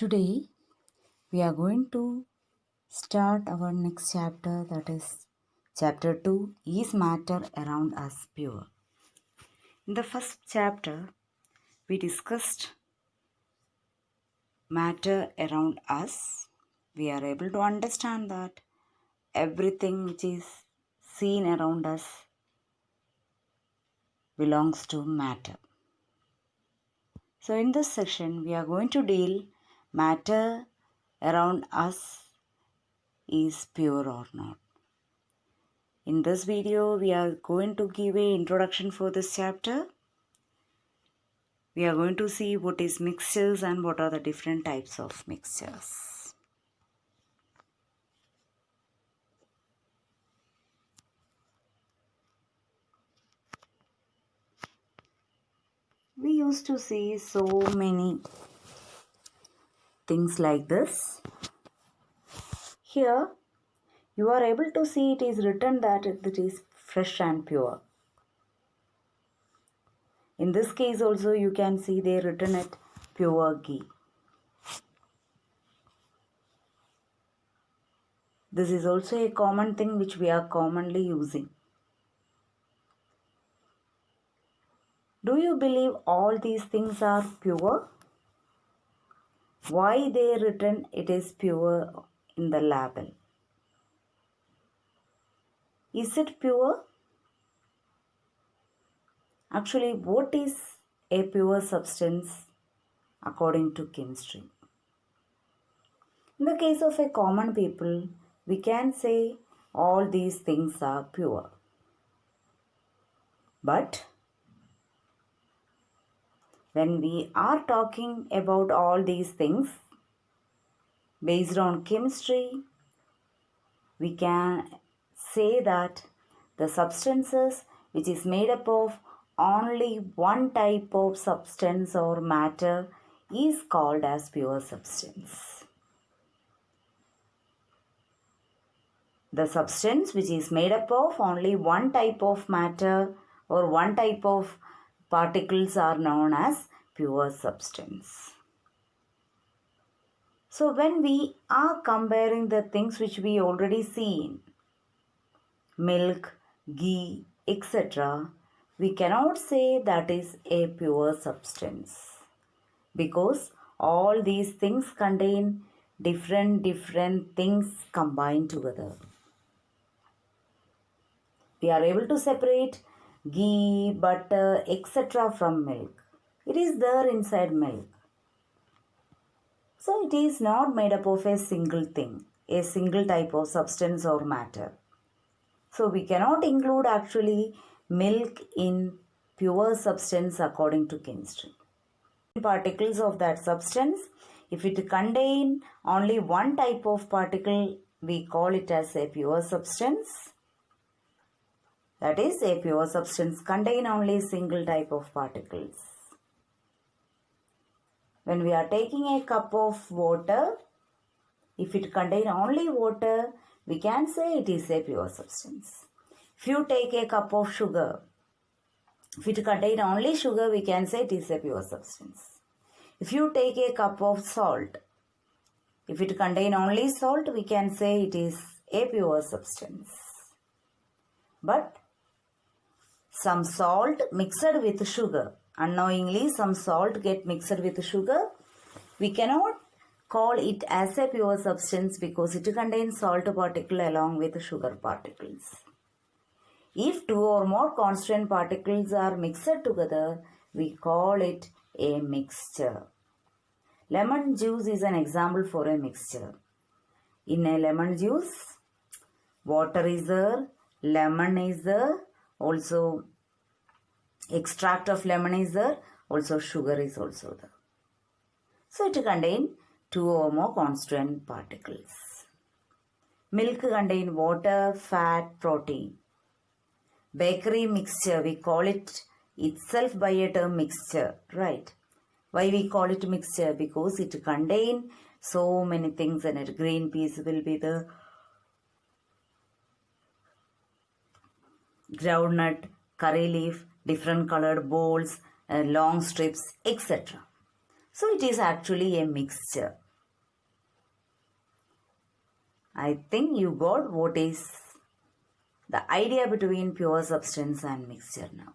Today we are going to start our next chapter, that is chapter 2, Is Matter Around Us Pure? In the first chapter we discussed matter around us. We are able to understand that everything which is seen around us belongs to matter. So in this section we are going to deal matter around us is pure or not. In this video, we are going to give an introduction for this chapter. We are going to see what is mixtures and what are the different types of mixtures. We used to see so many things like this. Here, you are able to see it is written that it is fresh and pure. In this case also you can see they written it pure ghee. This is also a common thing which we are commonly using. Do you believe all these things are pure? Why they written it is pure in the label? Is it pure? Actually, what is a pure substance according to chemistry? In the case of a common people, we can say all these things are pure. But when we are talking about all these things based on chemistry, we can say that the substances which is made up of only one type of substance or matter is called as pure substance. The substance which is made up of only one type of matter or one type of particles are known as pure substance. So when we are comparing the things which we already seen, milk, ghee, etc., we cannot say that is a pure substance because all these things contain different things combined together. We are able to separate ghee, butter, etc. from milk. It is there inside milk. So it is not made up of a single thing, a single type of substance or matter. So we cannot include actually milk in pure substance according to chemistry. Particles of that substance, if it contain only one type of particle, we call it as a pure substance. That is, a pure substance contain only a single type of particles. When we are taking a cup of water, if it contain only water, we can say it is a pure substance. If you take a cup of sugar, if it contain only sugar, we can say it is a pure substance. If you take a cup of salt, if it contain only salt, we can say it is a pure substance. But some salt mixed with sugar, unknowingly some salt get mixed with sugar, we cannot call it as a pure substance because it contains salt particle along with sugar particles. If two or more constant particles are mixed together, we call it a mixture. Lemon juice is an example for a mixture. In a lemon juice, water is there, lemon is there, also extract of lemon is there, also sugar is also there. So it contains two or more constant particles. Milk contains water, fat, protein. Bakery mixture, we call it itself by a term mixture, right? Why we call it mixture? Because it contains so many things in it. Green peas will be the groundnut, curry leaf, different colored balls, long strips, etc. So it is actually a mixture. I think you got what is the idea between pure substance and mixture now.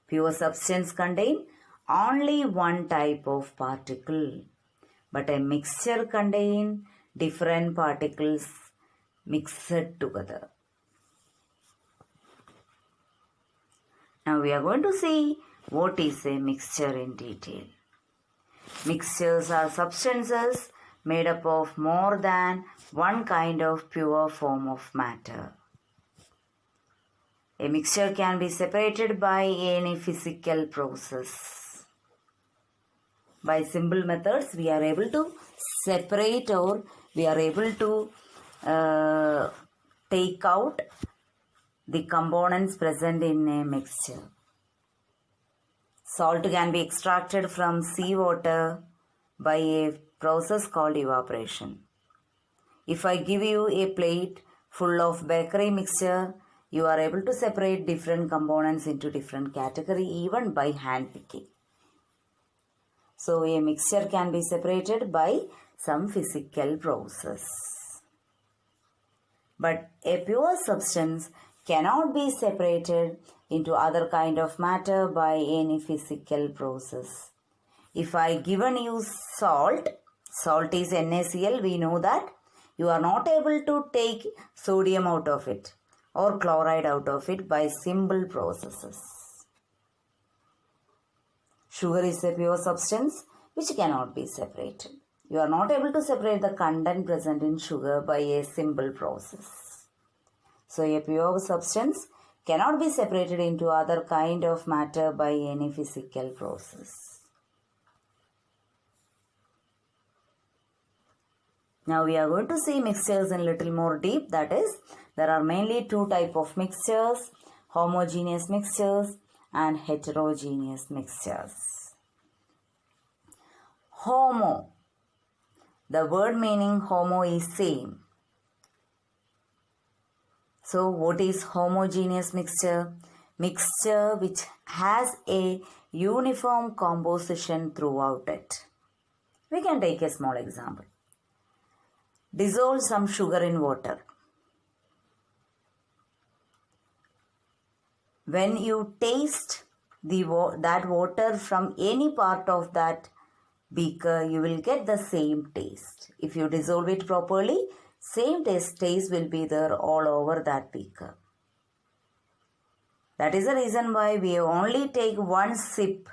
Pure substance contain only one type of particle, but a mixture contain different particles mixed together. Now we are going to see what is a mixture in detail. Mixtures are substances made up of more than one kind of pure form of matter. A mixture can be separated by any physical process. By simple methods, we are able to separate, or we are able to take out the components present in a mixture. Salt can be extracted from seawater by a process called evaporation. If I give you a plate full of bakery mixture, you are able to separate different components into different categories even by hand picking. So a mixture can be separated by some physical process. But a pure substance cannot be separated into other kind of matter by any physical process. If I given you salt is NaCl, we know that you are not able to take sodium out of it or chloride out of it by simple processes. Sugar is a pure substance which cannot be separated. You are not able to separate the content present in sugar by a simple process. So a pure substance cannot be separated into other kind of matter by any physical process. Now we are going to see mixtures in little more deep. That is, there are mainly two types of mixtures: homogeneous mixtures and heterogeneous mixtures. Homo. The word meaning homo is same. So what is homogeneous mixture? Mixture which has a uniform composition throughout it. We can take a small example. Dissolve some sugar in water. When you taste that water from any part of that beaker, you will get the same taste. If you dissolve it properly, same taste will be there all over that beaker. That is the reason why we only take one sip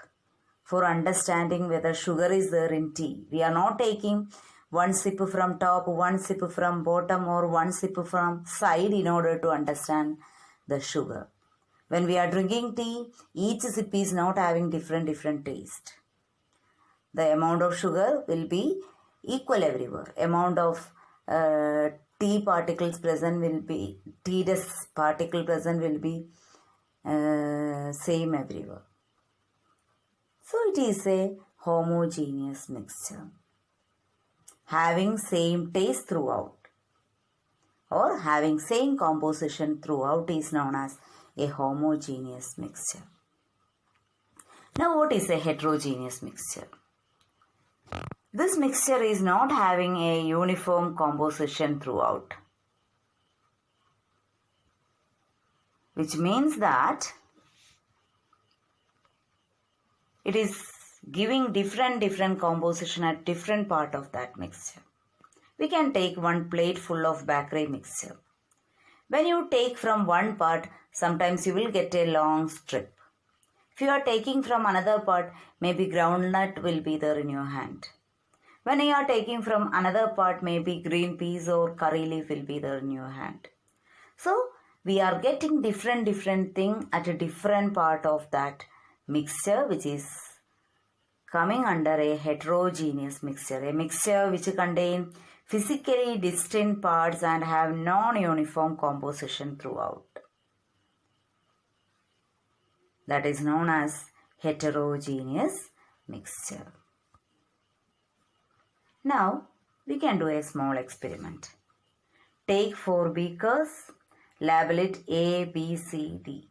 for understanding whether sugar is there in tea. We are not taking one sip from top, one sip from bottom, or one sip from side in order to understand the sugar. When we are drinking tea, each sip is not having different taste. The amount of sugar will be equal everywhere. Amount of tea particles present will be, tea dust particle present will be same everywhere. So it is a homogeneous mixture, having same taste throughout or having same composition throughout is known as a homogeneous mixture. Now what is a heterogeneous mixture? This mixture is not having a uniform composition throughout, which means that it is giving different composition at different part of that mixture. We can take one plate full of bakery mixture. When you take from one part, sometimes you will get a long strip. If you are taking from another part, maybe groundnut will be there in your hand. When you are taking from another part, maybe green peas or curry leaf will be there in your hand. So we are getting different thing at a different part of that mixture, which is coming under a heterogeneous mixture. A mixture which contain physically distinct parts and have non-uniform composition throughout. That is known as heterogeneous mixture. Now, we can do a small experiment. Take 4 beakers, label it A, B, C, D.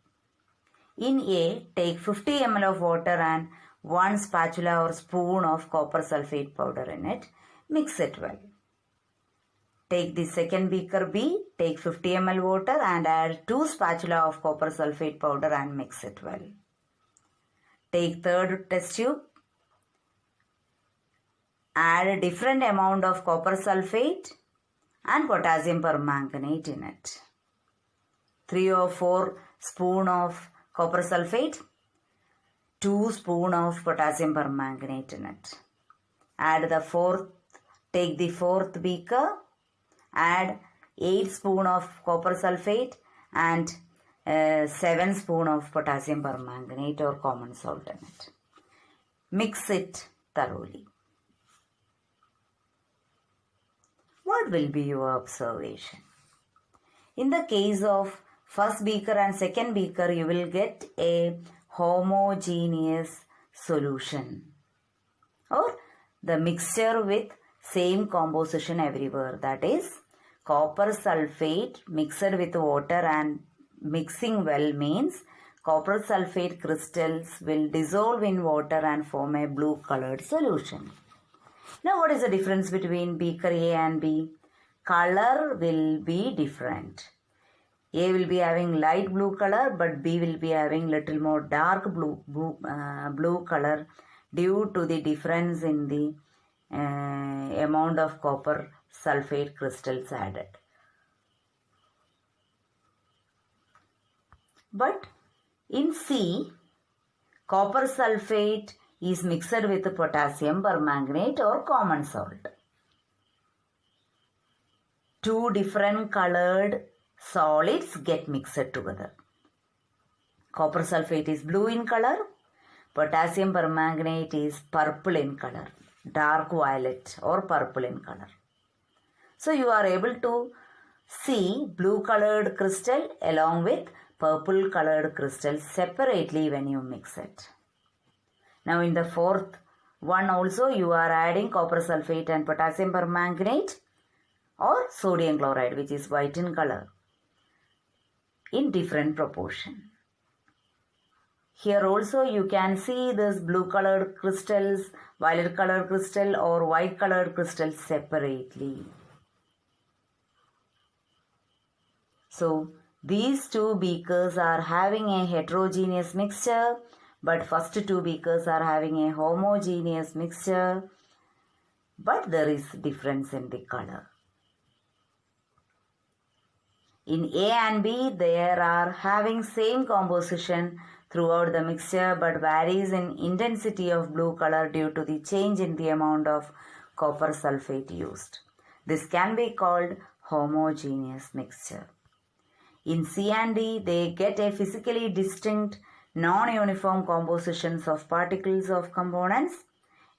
In A, take 50 ml of water and 1 spatula or spoon of copper sulfate powder in it. Mix it well. Take the second beaker B, take 50 ml water and add 2 spatula of copper sulfate powder and mix it well. Take third test tube, add a different amount of copper sulfate and potassium permanganate in it. 3 or 4 spoon of copper sulfate, 2 spoon of potassium permanganate in it. Take the fourth beaker, add 8 spoon of copper sulfate and 7 spoon of potassium permanganate or common salt in it. Mix it thoroughly. What will be your observation? In the case of first beaker and second beaker, you will get a homogeneous solution or the mixture with same composition everywhere. That is, copper sulfate mixed with water and mixing well means copper sulfate crystals will dissolve in water and form a blue colored solution. Now, what is the difference between beaker A and B? Color will be different. A will be having light blue color, but B will be having little more dark blue color due to the difference in the amount of copper sulfate crystals added. But in C, copper sulfate is mixed with potassium permanganate or common salt. 2 different colored solids get mixed together. Copper sulfate is blue in color, potassium permanganate is purple in color, dark violet or purple in color. So you are able to see blue colored crystal along with purple colored crystal separately when you mix it. Now in the fourth one also you are adding copper sulfate and potassium permanganate or sodium chloride, which is white in color, in different proportion. Here also you can see this blue colored crystals, violet colored crystal or white colored crystal separately. So these 2 beakers are having a heterogeneous mixture, but first 2 beakers are having a homogeneous mixture, but there is difference in the color. In A and B, they are having same composition throughout the mixture, but varies in intensity of blue color due to the change in the amount of copper sulfate used. This can be called homogeneous mixture. In C and D, they get a physically distinct non-uniform compositions of particles of components.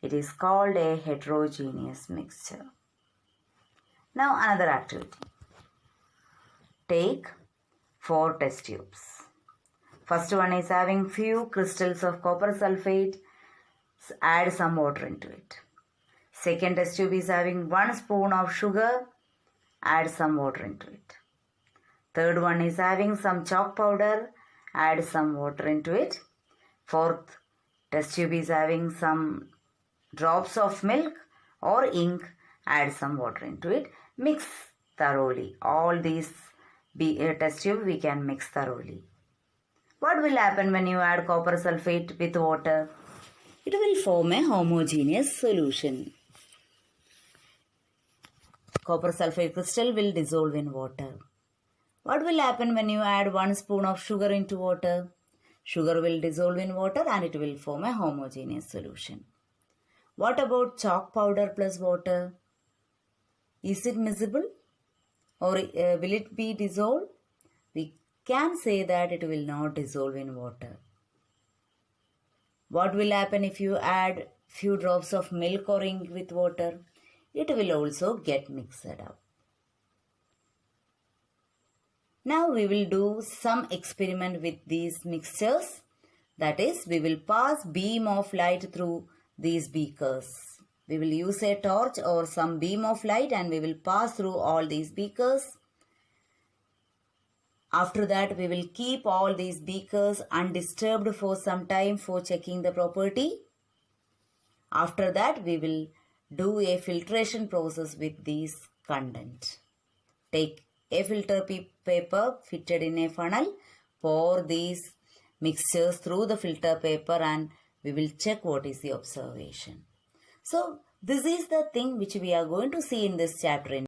It is called a heterogeneous mixture. Now another activity. Take 4 test tubes. First one is having few crystals of copper sulfate. Add some water into it. Second test tube is having 1 spoon of sugar. Add some water into it. Third one is having some chalk powder. Add some water into it. Fourth test tube is having some drops of milk or ink. Add some water into it. Mix thoroughly. All these test tube we can mix thoroughly. What will happen when you add copper sulfate with water? It will form a homogeneous solution. Copper sulfate crystal will dissolve in water. What will happen when you add 1 spoon of sugar into water? Sugar will dissolve in water and it will form a homogeneous solution. What about chalk powder plus water? Is it miscible or will it be dissolved? We can say that it will not dissolve in water. What will happen if you add few drops of milk or ink with water? It will also get mixed up. Now we will do some experiment with these mixtures. That is, we will pass beam of light through these beakers. We will use a torch or some beam of light and we will pass through all these beakers. After that, we will keep all these beakers undisturbed for some time for checking the property. After that, we will do a filtration process with these content. Take a filter paper fitted in a funnel, pour these mixtures through the filter paper and we will check what is the observation. So this is the thing which we are going to see in this chapter.